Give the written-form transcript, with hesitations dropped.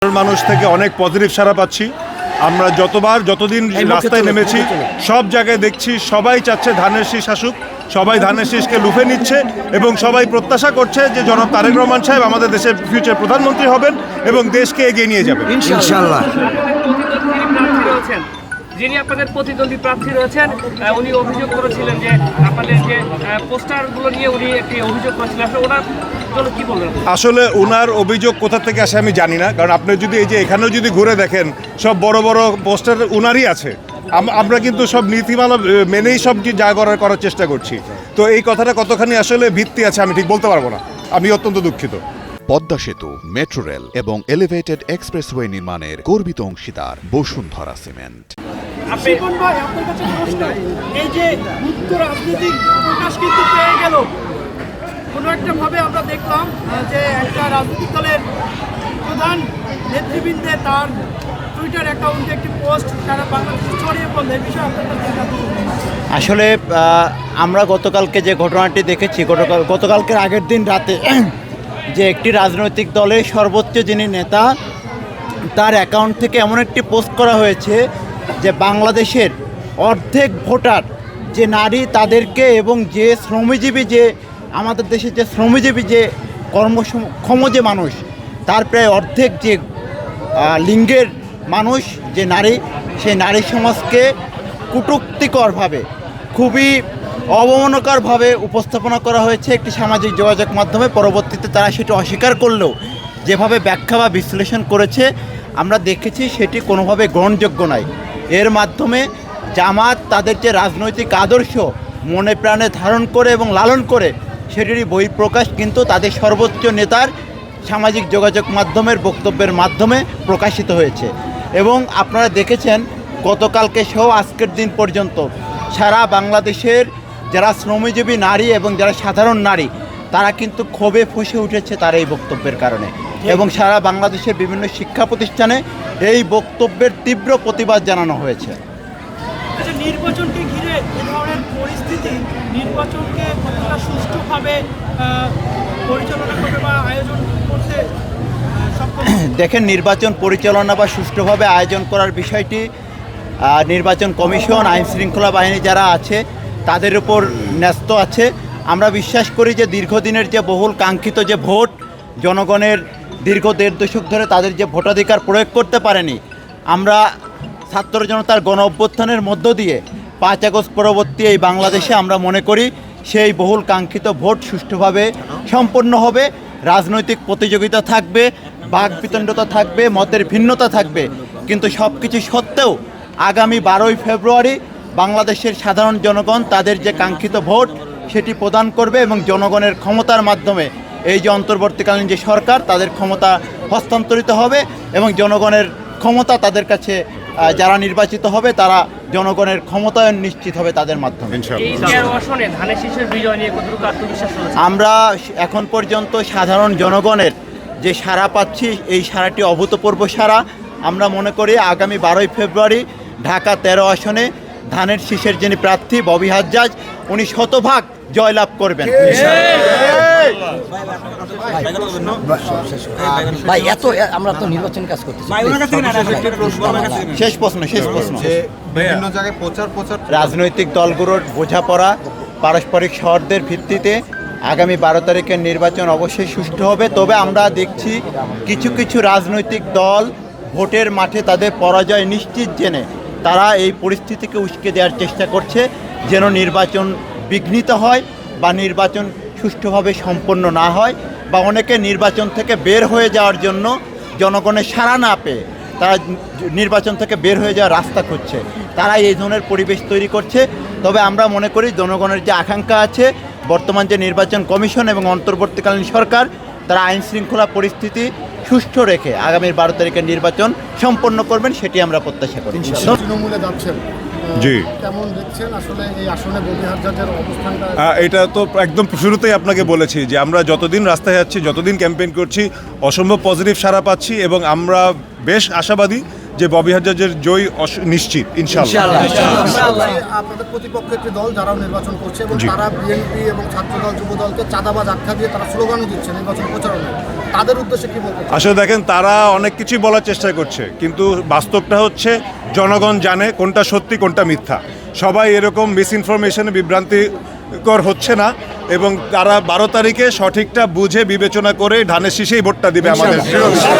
মানুষ থেকে অনেক পজিটিভ সাড়া পাচ্ছি। আমরা যতদিন রাস্তায় নেমেছি সব জায়গায় দেখছি সবাই চাচ্ছে ধানের শীষ আসুক, সবাই ধানের শীষকে লুফে নিচ্ছে এবং সবাই প্রত্যাশা করছে যে জনাব তারেক রহমান সাহেব আমাদের দেশের ফিউচার প্রধানমন্ত্রী হবেন এবং দেশকে এগিয়ে নিয়ে যাবেন ইনশাআল্লাহ। যিনি আপনাদের প্রতিদ্বন্দ্বী প্রার্থী রয়েছেন উনি অভিযোগ করেছিলেন যে আপনাদের যে পোস্টারগুলো নিয়ে উনি একটি অভিযোগ করেছিলেন, আসলে ওনার জন্য কি বলবেন? আসলে ওনার অভিযোগ কোথা থেকে আসে আমি জানি না, কারণ আপনি যদি এই যে এখানেও যদি ঘুরে দেখেন সব বড় বড় পোস্টার ওনারই আছে। আমরা কিন্তু সব নীতিমালা মেনেই সব যা করার চেষ্টা করছি। তো এই কথাটা কতখানি আসলে ভিত্তি আছে আমি ঠিক বলতে পারবো না, আমি অত্যন্ত দুঃখিত। পদ্মা সেতু, মেট্রো রেল এবং এলিভেটেড এক্সপ্রেসওয়ে নির্মাণের গর্বিত অংশীদার বসুন্ধরা সিমেন্ট। শিপন ভাই, আপনার কাছে প্রশ্ন, এই যে মুক্ত রাজনৈতিক প্রকাশ কিন্তু পেয়ে গেল, কোনো একটা ভাবে আমরা দেখলাম যে একটা রাজনৈতিক দলের প্রধান নেতৃবৃন্দে তার টুইটার অ্যাকাউন্টে একটি পোস্ট সারা বাংলাদেশে ছড়িয়ে পড়লে এই বিষয়ে আপনার কাছে আসলে আমরা গতকালকে যে ঘটনাটি দেখেছি, গতকালকের আগের দিন রাতে যে একটি রাজনৈতিক দলের সর্বোচ্চ যিনি নেতা তার অ্যাকাউন্ট থেকে এমন একটি পোস্ট করা হয়েছে যে বাংলাদেশের অর্ধেক ভোটার যে নারী তাদেরকে এবং যে শ্রমজীবী, যে আমাদের দেশের যে শ্রমজীবী যে কর্মক্ষম যে মানুষ তার প্রায় অর্ধেক যে লিঙ্গের মানুষ যে নারী, সেই নারী সমাজকে কটূক্তিকরভাবে, খুবই অবমাননাকরভাবে উপস্থাপনা করা হয়েছে একটি সামাজিক যোগাযোগ মাধ্যমে। পরবর্তীতে তারা সেটি অস্বীকার করলেও যেভাবে ব্যাখ্যা বা বিশ্লেষণ করেছে আমরা দেখেছি সেটি কোনোভাবে গ্রহণযোগ্য নয়। এর মাধ্যমে জামাত তাদের যে রাজনৈতিক আদর্শ মনে প্রাণে ধারণ করে এবং লালন করে সেটিরই বহিঃপ্রকাশ কিন্তু তাদের সর্বোচ্চ নেতার সামাজিক যোগাযোগ মাধ্যমের বক্তব্যের মাধ্যমে প্রকাশিত হয়েছে। এবং আপনারা দেখেছেন গতকালকে সহ আজকের দিন পর্যন্ত সারা বাংলাদেশের যারা শ্রমজীবী নারী এবং যারা সাধারণ নারী তারা কিন্তু ক্ষোভে ফুঁসে উঠেছে তার এই বক্তব্যের কারণে, এবং সারা বাংলাদেশের বিভিন্ন শিক্ষা প্রতিষ্ঠানে এই বক্তব্যের তীব্র প্রতিবাদ জানানো হয়েছে। নির্বাচনকে ঘিরে এ ধরনের পরিস্থিতি নির্বাচনকে কতটা সুষ্ঠুভাবে পরিচালনা করবে বা আয়োজন করতে দেখেন, নির্বাচন পরিচালনা বা সুষ্ঠুভাবে আয়োজন করার বিষয়টি নির্বাচন কমিশন, আইন শৃঙ্খলা বাহিনী যারা আছে তাদের উপর ন্যস্ত আছে। আমরা বিশ্বাস করি যে দীর্ঘদিনের যে বহুল কাঙ্ক্ষিত যে ভোট, জনগণের দীর্ঘ 1.5 দশক ধরে তাদের যে ভোটাধিকার প্রয়োগ করতে পারেনি, আমরা ছাত্র জনতার গণ অভ্যুত্থানের মধ্য দিয়ে 5 আগস্ট পরবর্তী এই বাংলাদেশে আমরা মনে করি সেই বহুল কাঙ্ক্ষিত ভোট সুষ্ঠুভাবে সম্পন্ন হবে। রাজনৈতিক প্রতিযোগিতা থাকবে, বাকবিতণ্ডতা থাকবে, মতের ভিন্নতা থাকবে, কিন্তু সব কিছু সত্ত্বেও আগামী 12ই ফেব্রুয়ারি বাংলাদেশের সাধারণ জনগণ তাদের যে কাঙ্ক্ষিত ভোট সেটি প্রদান করবে এবং জনগণের ক্ষমতার মাধ্যমে এই যে অন্তর্বর্তীকালীন যে সরকার তাদের ক্ষমতা হস্তান্তরিত হবে এবং জনগণের ক্ষমতা তাদের কাছে যারা নির্বাচিত হবে তারা জনগণের ক্ষমতায়ন নিশ্চিত হবে তাদের মাধ্যমে। আমরা এখন পর্যন্ত সাধারণ জনগণের যে সাড়া পাচ্ছি এই সাড়াটি অভূতপূর্ব সাড়া। আমরা মনে করি আগামী 12ই ফেব্রুয়ারি ঢাকা 13 আসনে ধানের শীষের যিনি প্রার্থী ববি হাজ্জাজ উনি শতভাগ জয়লাভ করবেন। ভাই এত আমরা তো নির্বাচন কাজ করতেছি। শেষ প্রশ্ন রাজনৈতিক দলগুলোর বোঝাপড়া, পারস্পরিক সহর্দের ভিত্তিতে আগামী 12 তারিখের নির্বাচন অবশ্যই সুষ্ঠু হবে। তবে আমরা দেখছি কিছু কিছু রাজনৈতিক দল ভোটের মাঠে তাদের পরাজয় নিশ্চিত জেনে তারা এই পরিস্থিতিকে উস্কে দেওয়ার চেষ্টা করছে যেন নির্বাচন বিঘ্নিত হয় বা নির্বাচন সুষ্ঠুভাবে সম্পন্ন না হয়, বা অনেকে নির্বাচন থেকে বের হয়ে যাওয়ার জন্য জনগণের সাড়া না পেয়ে তারা নির্বাচন থেকে বের হয়ে যাওয়ার রাস্তা খুঁজছে। তারা এই ধরনের পরিবেশ তৈরি করছে। তবে আমরা মনে করি জনগণের যে আকাঙ্ক্ষা আছে, বর্তমান যে নির্বাচন কমিশন এবং অন্তর্বর্তীকালীন সরকার তারা আইন শৃঙ্খলা পরিস্থিতি সুষ্ঠু রেখে আগামী 12 তারিখের নির্বাচন সম্পন্ন করবেন, সেটি আমরা প্রত্যাশা করি। তৃণমূলে যাচ্ছেন, জি, কেমন দেখছেন আসলে এই আসনে ববি হাজ্জাজের অবস্থানটা? এটা তো একদম শুরুতেই আপনাকে বলেছি যে আমরা যতদিন রাস্তায় যাচ্ছি, যতদিন ক্যাম্পেইন করছি অসম্ভব পজিটিভ সাড়া পাচ্ছি এবং আমরা বেশ আশাবাদী যে ববি হাজ্জাজের জয় নিশ্চিত ইনশাআল্লাহ। আপনাদের প্রতিপক্ষ একটি দল যারাও নির্বাচন করছে এবং জি। তারা বিএনপি এবং ছাত্রদল যুবদলকে চাঁদাবাজ আখ্যা দিয়ে তারা স্লোগানও দিচ্ছে নির্বাচন প্রচারণায়, তাদের উদ্দেশ্যে কি বলতে চান? আসলে দেখেন তারা অনেক কিছুই বলার চেষ্টা করছে, কিন্তু বাস্তবটা হচ্ছে জনগণ জানে কোনটা সত্যি কোনটা মিথ্যা। সবাই এরকম মিসইনফরমেশনে বিভ্রান্তিকর হচ্ছে না, এবং তারা 12 তারিখে সঠিকটা বুঝে বিবেচনা করে ধানের শীষেই ভোটটা দিবে আমাদের দৃঢ় বিশ্বাস।